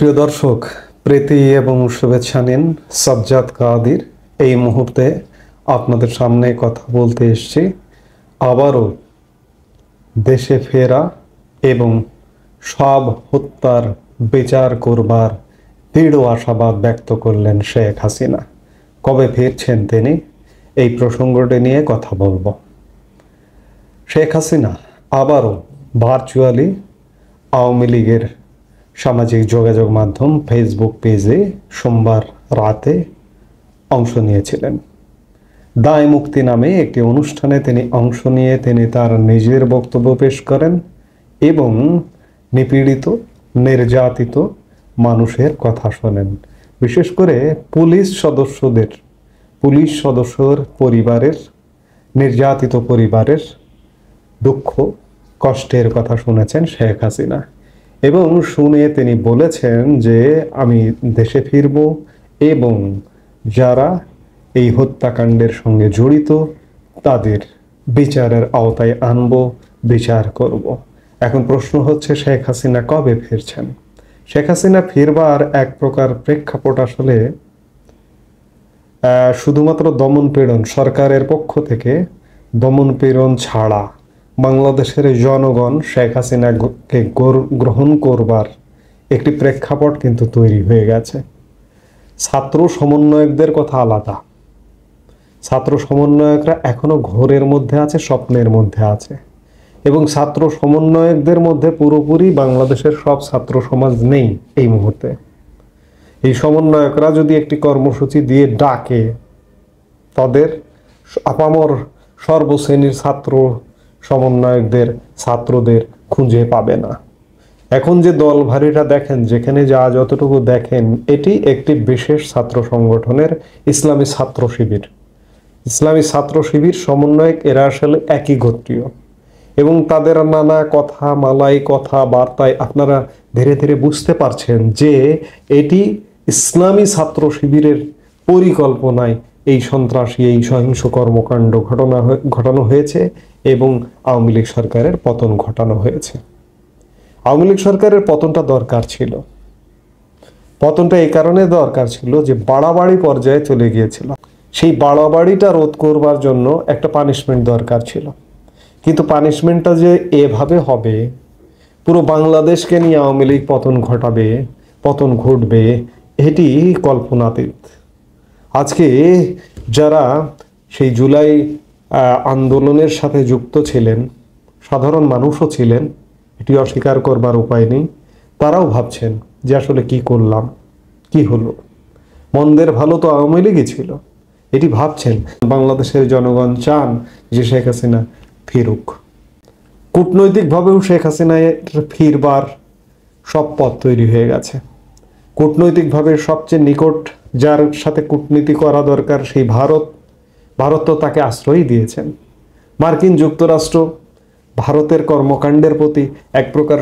প্রিয় দর্শক, প্রীতি এবং শুভেচ্ছা নিন সাজ্জাদ কাদির। এই মুহূর্তে আপনাদের সামনে কথা বলতে এসেছি আবারও দেশে ফেরা এবং সব হত্যার বিচার করবার দৃঢ় আশাবাদ ব্যক্ত করলেন শেখ হাসিনা। কবে ফিরছেন তিনি, এই প্রসঙ্গটি নিয়ে কথা বলবো। শেখ হাসিনা আবারও ভার্চুয়ালি আওয়ামী লীগের সামাজিক যোগাযোগ মাধ্যম ফেসবুক পেজে সোমবার রাতে অংশ নিয়েছিলেন। দায় মুক্তি নামে একটি অনুষ্ঠানে তিনি অংশ নিয়ে তিনি তার নিজের বক্তব্য পেশ করেন এবং নিপীড়িত নির্যাতিত মানুষের কথা শোনেন। বিশেষ করে পুলিশ সদস্যর পরিবারের, নির্যাতিত পরিবারের দুঃখ কষ্টের কথা শুনেছেন শেখ হাসিনা এবং শুনে তিনি বলেছেন যে আমি দেশে ফিরব এবং যারা এই হত্যাকাণ্ডের সঙ্গে জড়িত তাদের বিচারের আওতায় আনব, বিচার করব। এখন প্রশ্ন হচ্ছে শেখ হাসিনা কবে ফিরছেন? শেখ হাসিনা ফিরবার এক প্রকার প্রেক্ষাপট আসলে শুধুমাত্র দমনপীড়ন, সরকারের পক্ষ থেকে দমনপীড়ন ছাড়া বাংলাদেশের জনগণ শেখ হাসিনাকে গ্রহণ করবার একটি প্রেক্ষাপট কিন্তু তৈরি হয়ে গেছে। ছাত্র সমন্বয়কদের কথা আলাদা। ছাত্র সমন্বয়করা এখনো ঘোরের মধ্যে আছে, স্বপ্নের মধ্যে আছে এবং ছাত্র সমন্বয়কদের মধ্যে পুরোপুরি বাংলাদেশের সব ছাত্র সমাজ নেই এই মুহূর্তে। এই সমন্বয়করা যদি একটি কর্মসূচি দিয়ে ডাকে তাদের আপামর সর্বশ্রেণীর ছাত্র সমন্বয়কদের, ছাত্রদের খুঁজে পাবে না। এখন যে দলভারীরা দেখেন, যেখানে যা যতটুকু দেখেন, এটি একটি বিশেষ ছাত্র সংগঠনের ইসলামী ছাত্র শিবির। ইসলামী ছাত্র শিবির সমন্বয়ক এরা আসলে একই গোত্রীয় এবং তাদের নানা কথা, মালাই কথা বার্তায় আপনারা ধীরে ধীরে বুঝতে পারছেন যে এটি ইসলামী ছাত্র শিবিরের পরিকল্পনায় এই সন্ত্রাসী, এই সহিংস কর্মকাণ্ড ঘটানো হয়েছে এবং আওয়ামী লীগ সরকারের পতন ঘটানো হয়েছে। আওয়ামী লীগ সরকারের পতনটা দরকার ছিল। পতনটা এই কারণে দরকার ছিল যে বাড়াবাড়ি পর্যায়ে চলে গিয়েছিল। সেই বাড়াবাড়িটা রোধ করবার জন্য একটা পানিশমেন্ট দরকার ছিল, কিন্তু পানিশমেন্টটা যে এভাবে হবে, পুরো বাংলাদেশকে নিয়ে আওয়ামী লীগ পতন ঘটবে, এটি কল্পনাতীত। আজকে যারা সেই জুলাই আন্দোলনের সাথে যুক্ত ছিলেন, সাধারণ মানুষও ছিলেন, এটি অস্বীকার করবার উপায় নেই। তারাও ভাবছেন যে আসলে কি করলাম, কি হলো। মন্দের ভালো তো আওয়ামী লীগই ছিল, এটি ভাবছেন। বাংলাদেশের জনগণ চান যে শেখ হাসিনা ফিরুক। কূটনৈতিকভাবেও শেখ হাসিনা ফিরবার সব পথ তৈরি হয়ে গেছে। কূটনৈতিকভাবে সবচেয়ে নিকট যার সাথে কূটনীতি করা দরকার সেই ভারত তো তাকে আশ্রয় দিয়েছেন। মার্কিন যুক্তরাষ্ট্র ভারতের কর্মকাণ্ডের প্রতি এক প্রকার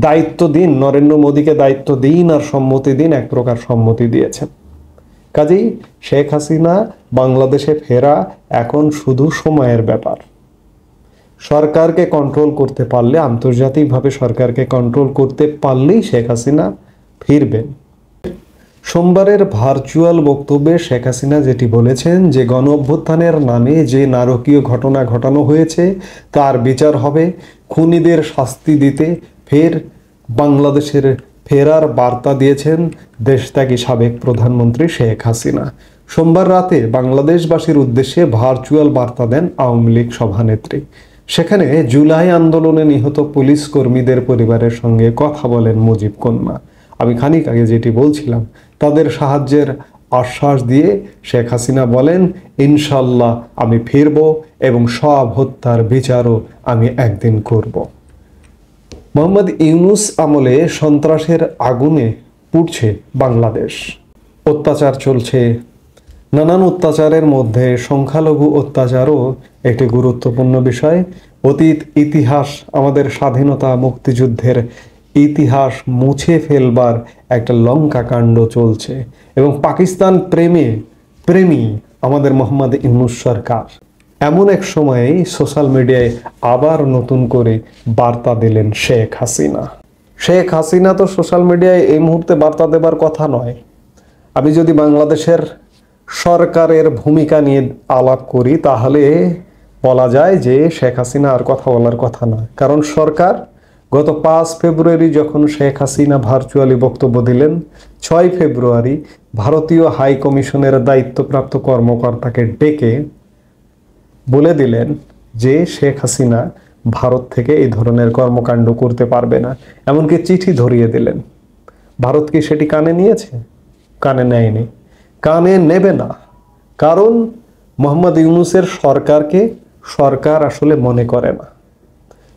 দায়িত্ব দিন, নরেন্দ্র মোদীকে দায়িত্ব দিন আর সম্মতি দিন, এক প্রকার সম্মতি দিয়েছেন। কাজেই শেখ হাসিনা বাংলাদেশে ফেরা এখন শুধু সময়ের ব্যাপার। সরকারকে কন্ট্রোল করতে পারলে, আন্তর্জাতিকভাবে সরকারকে কন্ট্রোল করতে পারলেই শেখ হাসিনা ফিরবেন। সোমবারের ভার্চুয়াল বক্তব্যে শেখ হাসিনা যেটি বলেছেন যে গণ অভ্যুত্থানের নামে যে নারকীয় ঘটনা ঘটানো হয়েছে তার বিচার হবে, খুনিদের শাস্তি দিতে ফের বাংলাদেশের ফেরার বার্তা দিয়েছেন দেশত্যাগী সাবেক প্রধানমন্ত্রী শেখ হাসিনা। সোমবার রাতে বাংলাদেশবাসীর উদ্দেশ্যে ভার্চুয়াল বার্তা দেন আওয়ামী লীগ সভানেত্রী। সেখানে জুলাই আন্দোলনে নিহত পুলিশ কর্মীদের পরিবারের সঙ্গে কথা বলেন মুজিব কন্যা। আমি খানিক আগে যেটি বলছিলাম, তাদের সাহায্যের আশ্বাস দিয়ে শেখ হাসিনা বলেন, ইনশাল্লাহ আমি ফিরব এবং সব হত্যার বিচারও আমি একদিন করব। মোহাম্মদ ইউনূস আমলে সন্ত্রাসের আগুনে পুড়ছে বাংলাদেশ। অত্যাচার চলছে। নানান অত্যাচারের মধ্যে সংখ্যালঘু অত্যাচারও একটি গুরুত্বপূর্ণ বিষয়। অতীত ইতিহাস, আমাদের স্বাধীনতা মুক্তিযুদ্ধের ইতিহাস মুছে ফেলবার একটা লঙ্কা কাণ্ড চলছে এবং পাকিস্তান প্রেমী আমাদের মোহাম্মদ ইউনূস সরকার। এমন এক সময়ে সোশ্যাল মিডিয়ায় আবার নতুন করে বার্তা দিলেন শেখ হাসিনা। শেখ হাসিনা তো সোশ্যাল মিডিয়ায় এই মুহূর্তে বার্তা দেবার কথা নয়। আমি যদি বাংলাদেশের সরকারের ভূমিকা নিয়ে আলাপ করি তাহলে বলা যায় যে শেখ হাসিনা আর কথা বলার কথা নয়। কারণ সরকার গত 5 ফেব্রুয়ারি যখন শেখ হাসিনা ভার্চুয়ালি বক্তব্য দিলেন, 6 ফেব্রুয়ারি ভারতীয় হাই কমিশনের দায়িত্বপ্রাপ্ত কর্মকর্তাকে ডেকে বলে দিলেন যে শেখ হাসিনা ভারত থেকে এই ধরনের কর্মকাণ্ড করতে পারবে না, এমনকি চিঠি ধরিয়ে দিলেন। ভারত কি সেটি কানে নিয়েছে? কানে নেয়নি, কানে নেবে না। কারণ মোহাম্মদ ইউনূসের সরকারকে সরকার আসলে মনে করে না।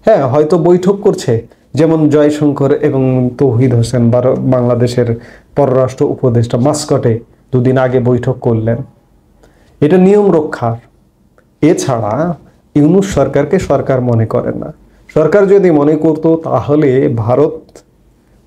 হ্যাঁ, হয়তো বৈঠক করছে, যেমন জয়শঙ্কর এবং তৌহিদ হোসেন বাংলাদেশের পররাষ্ট্র উপদেষ্টা মাস্কটে 2 দিন আগে বৈঠক করলেন, এটা নিয়ম রক্ষার। এছাড়া ইউনূস সরকারকে সরকার মনে করেন না। সরকার যদি মনে করত তাহলে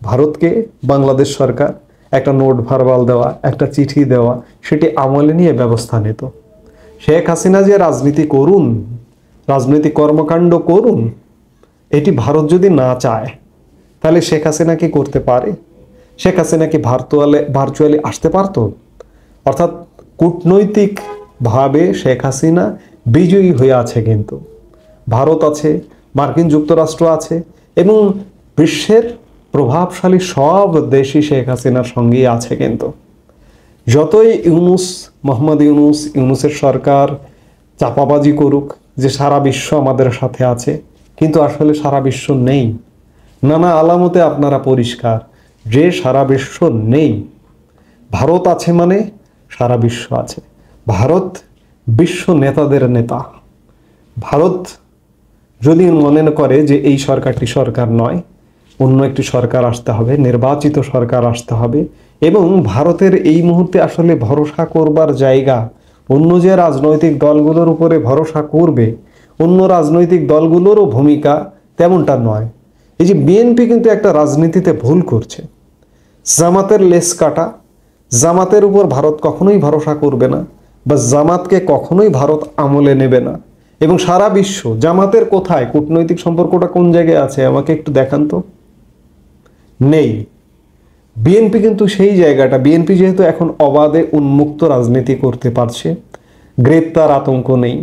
ভারতকে বাংলাদেশ সরকার একটা নোট ভার্বাল দেওয়া, একটা চিঠি দেওয়া, সেটি আমলে নিয়ে ব্যবস্থা নিত। শেখ হাসিনা যে রাজনীতি করুন, রাজনৈতিক কর্মকাণ্ড করুন, এটি ভারত যদি না চায় তাহলে শেখ হাসিনা কি করতে পারে? শেখ হাসিনা কি ভার্চুয়ালি আসতে পারত? অর্থাৎ কূটনৈতিকভাবে শেখ হাসিনা বিজয়ী হয়ে আছে, কিন্তু ভারত আছে, মার্কিন যুক্তরাষ্ট্র আছে এবং বিশ্বের প্রভাবশালী সব দেশই শেখ হাসিনার সঙ্গেই আছে। কিন্তু যতই মোহাম্মদ ইউনূসের সরকার চাপাবাজি করুক যে সারা বিশ্ব আমাদের সাথে আছে, কিন্তু আসলে সারা বিশ্ব নেই। নানা আলামতে আপনারা পরিষ্কার যে সারা বিশ্ব নেই। ভারত আছে মানে সারা বিশ্ব আছে। ভারত বিশ্ব নেতাদের নেতা। ভারত যদি মনে করে যে এই সরকারটি সরকার নয়, অন্য একটি সরকার আসতে হবে, নির্বাচিত সরকার আসতে হবে, এবং ভারতের এই মুহূর্তে আসলে ভরসা করবার জায়গা অন্য যে রাজনৈতিক দলগুলোর উপরে ভরসা করবে, অন্য রাজনৈতিক দলগুলোরও ভূমিকা তেমনটা নয়। এই যে বিএনপি কিন্তু একটা রাজনীতিতে ভুল করছে। জামাতের লেস কাটা, জামাতের উপর ভারত কখনোই ভরসা করবে না, বা জামাতকে কখনোই ভারত আমলে নেবে না। এবং সারা বিশ্ব জামাতের কোথায় কূটনৈতিক সম্পর্কটা কোন জায়গায় আছে আমাকে একটু দেখান তো। নেই। বিএনপি কিন্তু সেই জায়গাটা, বিএনপি যেহেতু এখন অবাধে উন্মুক্ত রাজনীতি করতে পারছে, গ্রেপ্তার আতঙ্ক নেই,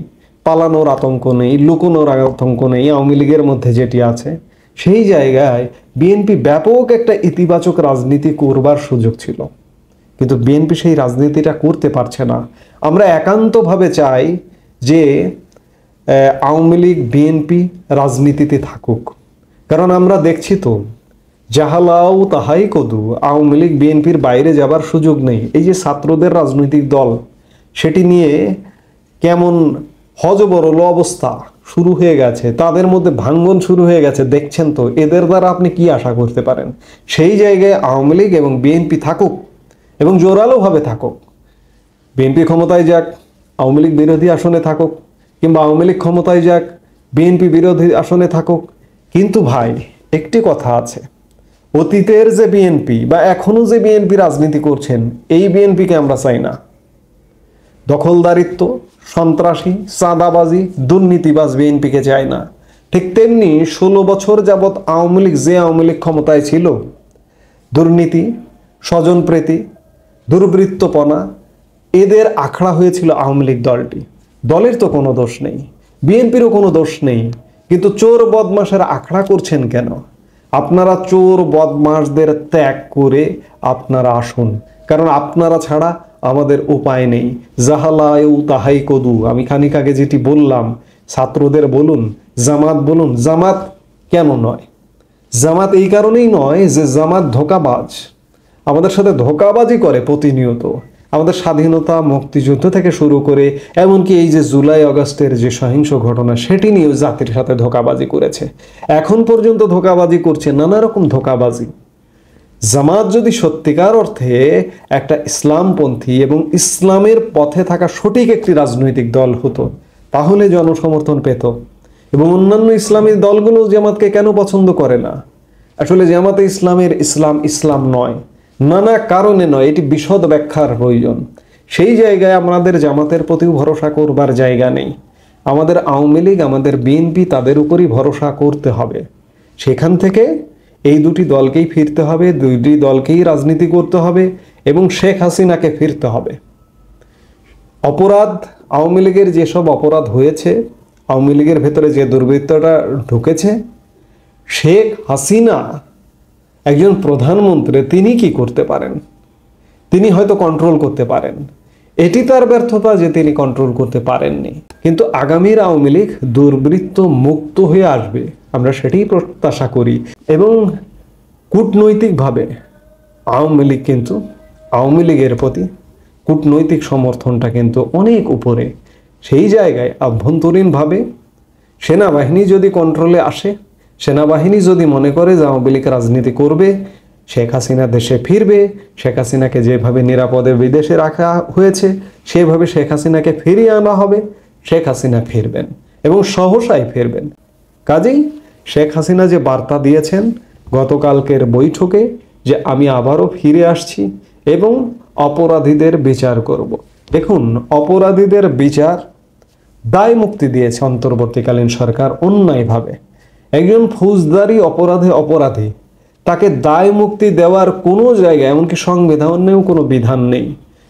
পালানোর আতঙ্ক নেই, লুকোনোর আতঙ্ক নেই আওয়ামী লীগের মধ্যে যেটি আছে, সেই জায়গায় বিএনপি ব্যাপক একটা ইতিবাচক রাজনীতি করবার সুযোগ ছিল। কিন্তু বিএনপি সেই রাজনীতিটা করতে পারছে না। আমরা একান্তভাবে চাই যে আওয়ামী লীগ বিএনপি রাজনীতিতে থাকুক। কারণ আমরা দেখছি তো, যাহালাও তাহাই কদু, আওয়ামী লীগ বিএনপির বাইরে যাবার সুযোগ নেই। এই যে ছাত্রদের রাজনৈতিক দল, সেটি নিয়ে কেমন হযবরল অবস্থা শুরু হয়ে গেছে, তাদের মধ্যে ভাঙ্গন শুরু হয়ে গেছে, দেখছেন তো। এদের দ্বারা আপনি কি আশা করতে পারেন? সেই জায়গায় আওয়ামী লীগ এবং বিএনপি থাকুক, এবং জোরালোভাবে থাকুক। বিএনপি ক্ষমতায় যাক, আওয়ামী লীগ বিরোধী আসনে থাকুক, কিংবা আওয়ামী লীগ ক্ষমতায় যাক, বিএনপি বিরোধী আসনে থাকুক। কিন্তু ভাই, একটি কথা আছে, অতীতের যে বিএনপি বা এখনো যে বিএনপি রাজনীতি করছেন, এই বিএনপিকে আমরা চাই না। দখলদারিত্ব, সন্ত্রাসী, চাঁদাবাজি, দুর্নীতিবাজ বিএনপিকে চাই না। ঠিক তেমনি 16 বছর যাবৎ আওয়ামী লীগ ক্ষমতায় ছিল, দুর্নীতি, স্বজনপ্রীতি, দুর্বৃত্তপনা, এদের আখড়া হয়েছিল আওয়ামী লীগ দলটি। দলের তো কোনো দোষ নেই, বিএনপিরও কোনো দোষ নেই, কিন্তু চোর বদমাশের আখড়া করছেন কেন? আপনারা চোর বদমাশদের ত্যাগ করে আপনারা আসুন, কারণ আপনারা ছাড়া আমাদের উপায় নেই। যাহালায়ু তাহাই কদু, আমি খানিক আগে যেটি বললাম, ছাত্রদের বলুন, জামাত বলুন। জামাত কেন নয়? জামাত এই কারণেই নয় যে জামাত ধোঁকাবাজ, আমাদের সাথে ধোঁকাবাজি করে প্রতিনিয়ত। আমাদের স্বাধীনতা, মুক্তিযুদ্ধ থেকে শুরু করে এমনকি এই যে জুলাই আগস্টের যে সহিংস ঘটনা, সেটি নিয়েও জাতির সাথে ধোঁকাবাজি করেছে। এখন পর্যন্ত ধোঁকাবাজি করছে, নানা রকম ধোঁকাবাজি। জামাত যদি সত্যিকার অর্থে একটা ইসলামপন্থী এবং ইসলামের পথে থাকা সঠিক একটি রাজনৈতিক দল হতো, তাহলে জনসমর্থন পেত। এবং অন্যান্য ইসলামী দলগুলো জামাতকে কেন পছন্দ করে না? আসলে জামাতে ইসলামের ইসলাম নয়, নানা কারণে নয়, এটি বিশদ ব্যাখ্যার প্রয়োজন। সেই জায়গায় আমাদের জামাতের প্রতিও ভরসা করবার জায়গা নেই। আমাদের আওয়ামী লীগ, আমাদের বিএনপি, তাদের উপরই ভরসা করতে হবে। সেখান থেকে এই দুটি দলকেই ফিরতে হবে, দুটি দলকেই রাজনীতি করতে হবে এবং শেখ হাসিনাকে ফিরতে হবে। অপরাধ, আওয়ামী লীগের যেসব অপরাধ হয়েছে, আওয়ামী লীগের ভেতরে যে দুর্বৃত্তটা ঢুকেছে, শেখ হাসিনা একজন প্রধানমন্ত্রী, তিনি কি করতে পারেন? তিনি হয়তো কন্ট্রোল করতে পারেন, এটি তার ব্যর্থতা যে তিনি কন্ট্রোল করতে পারেননি। কিন্তু আগামীর আওয়ামী লীগ দুর্বৃত্ত মুক্ত হয়ে আসবে, আমরা সেটাই প্রত্যাশা করি। এবং কূটনৈতিকভাবে আওয়ামী লীগ কিন্তু, আওয়ামী লীগের প্রতি কূটনৈতিক সমর্থনটা কিন্তু অনেক উপরে। সেই জায়গায় আভ্যন্তরীণভাবে সেনাবাহিনী যদি কন্ট্রোলে আসে, সেনাবাহিনী যদি মনে করে যে আওয়ামী লীগ রাজনীতি করবে, শেখ হাসিনা দেশে ফিরবে, শেখ হাসিনাকে যেভাবে নিরাপদে বিদেশে রাখা হয়েছে সেভাবে শেখ হাসিনাকে ফিরিয়ে আনা হবে, শেখ হাসিনা ফিরবেন এবং সহসাই ফিরবেন। কাজেই শেখ হাসিনা যে বার্তা দিয়েছেন গতকালকের বৈঠকে, যে আমি আবারও ফিরে আসছি এবং অপরাধীদের বিচার করব। দেখুন, অপরাধীদের বিচার, দায় মুক্তি দিয়েছে অন্তর্বর্তীকালীন সরকার অন্যায়ভাবে। একজন ফৌজদারি অপরাধী তাকে দায় মুক্তি দেওয়ার কোনো জায়গায়, এমনকি সংবিধানেও কোনো বিধান নেই।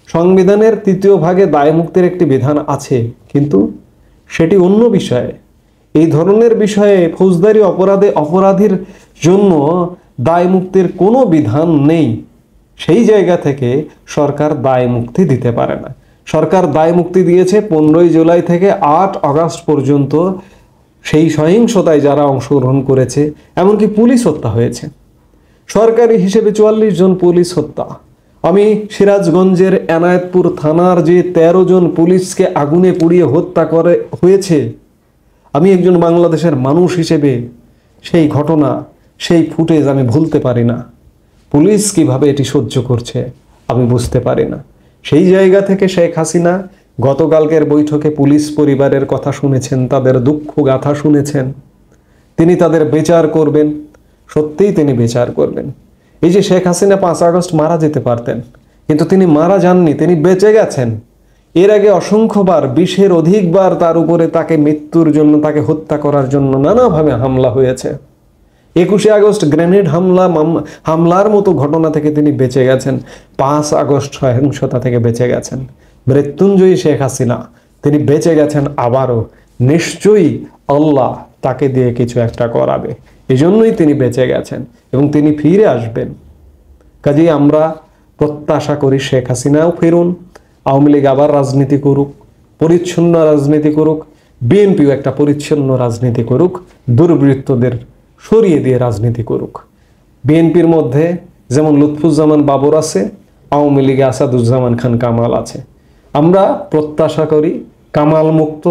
সংবিধানের ৩য় ভাগে দায় মুক্তির একটি বিধান আছে, কিন্তু সেটি অন্য বিষয়ে। এই ধরনের বিষয়ে ফৌজদারি অপরাধীর জন্য দায় মুক্তির কোনো বিধান নেই। সেই জায়গা থেকে সরকার দায় মুক্তি দিতে পারে না। সরকার দায় মুক্তি দিয়েছে 15 জুলাই থেকে 8 আগস্ট পর্যন্ত সেই সহিংসতায় যারা অংশগ্রহণ করেছে, এমনকি পুলিশ হত্যা হয়েছে। সরকারি হিসেবে 44 জন পুলিশ হত্যা। আমি সিরাজগঞ্জের এনায়েতপুর থানার যে 13 জন পুলিশকে আগুনে পুড়িয়ে হত্যা হয়েছে, আমি একজন বাংলাদেশের মানুষ হিসেবে সেই ঘটনা, সেই ফুটেজ আমি ভুলতে পারি না। পুলিশ কিভাবে এটি সহ্য করছে আমি বুঝতে পারি না। সেই জায়গা থেকে শেখ হাসিনা গতকালকের বৈঠকে পুলিশ পরিবারের কথা শুনেছেন, তাদের দুঃখ গাথা শুনেছেন। তিনি তাদের বিচার করবেন, সত্যিই তিনি বিচার করবেন। এই যে শেখ হাসিনা 5 আগস্ট মারা যেতে পারতেন, কিন্তু তিনি মারা যাননি, তিনি বেঁচে গেছেন। এর আগে অসংখ্যবার, 20-এর অধিকবার তার উপরে, তাকে মৃত্যুর জন্য, তাকে হত্যা করার জন্য নানাভাবে হামলা হয়েছে। 21 আগস্ট গ্রেনেড হামলার মতো ঘটনা থেকে তিনি বেঁচে গেছেন। 5 আগস্ট সহিংসতা থেকে বেঁচে গেছেন। মৃত্যুঞ্জয়ী শেখ হাসিনা, তিনি বেঁচে গেছেন আবারও। নিশ্চয়ই আল্লাহ তাকে দিয়ে কিছু একটা করাবে, এজন্যই তিনি বেঁচে গেছেন এবং তিনি ফিরে আসবেন। কাজেই আমরা প্রত্যাশা করি শেখ হাসিনাও ফিরুন, আওয়ামী লীগ আবার রাজনীতি করুক, পরিচ্ছন্ন রাজনীতি করুক, বিএনপিও একটা পরিচ্ছন্ন রাজনীতি করুক, দুর্বৃত্তদের সরিয়ে দিয়ে রাজনীতি করুক। বিএনপির মধ্যে যেমন লুৎফুজ্জামান বাবর আছে, আওয়ামী লীগে আসাদুজ্জামান খান কামাল আছে। আমরা প্রত্যাশা করি কামাল মুক্ত,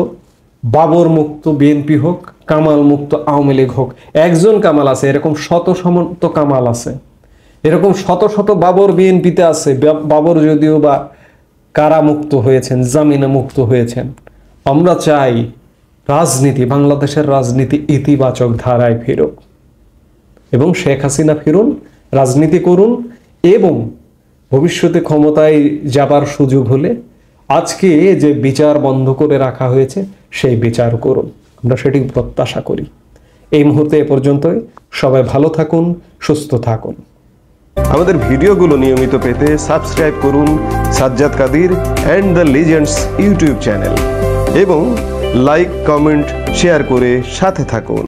বাবর মুক্ত বিএনপি হোক, কামাল মুক্ত আওয়ামী লীগ হোক। একজন কামাল আছে, এরকম শত সমন্ত কামাল আছে, এরকম শত শত বাবর বিএনপিতে আছে। বাবর যদিও বা কারামুক্ত হয়েছেন, জামিনে মুক্ত হয়েছেন। আমরা চাই রাজনীতি, বাংলাদেশের রাজনীতি ইতিবাচক ধারায় ফিরুক এবং শেখ হাসিনা ফিরুন, রাজনীতি করুন এবং ভবিষ্যতে ক্ষমতায় যাবার সুযোগ হলে আজকে যে বিচার বন্ধ করে রাখা হয়েছে সেই বিচার করুন। আমরা সেটি প্রত্যাশা করি। এই মুহূর্তে এ পর্যন্তই। সবাই ভালো থাকুন, সুস্থ থাকুন। আমাদের ভিডিওগুলো নিয়মিত পেতে সাবস্ক্রাইব করুন Sajjad Kadir and the legends YouTube channel এবং লাইক, কমেন্ট, শেয়ার করে সাথে থাকুন।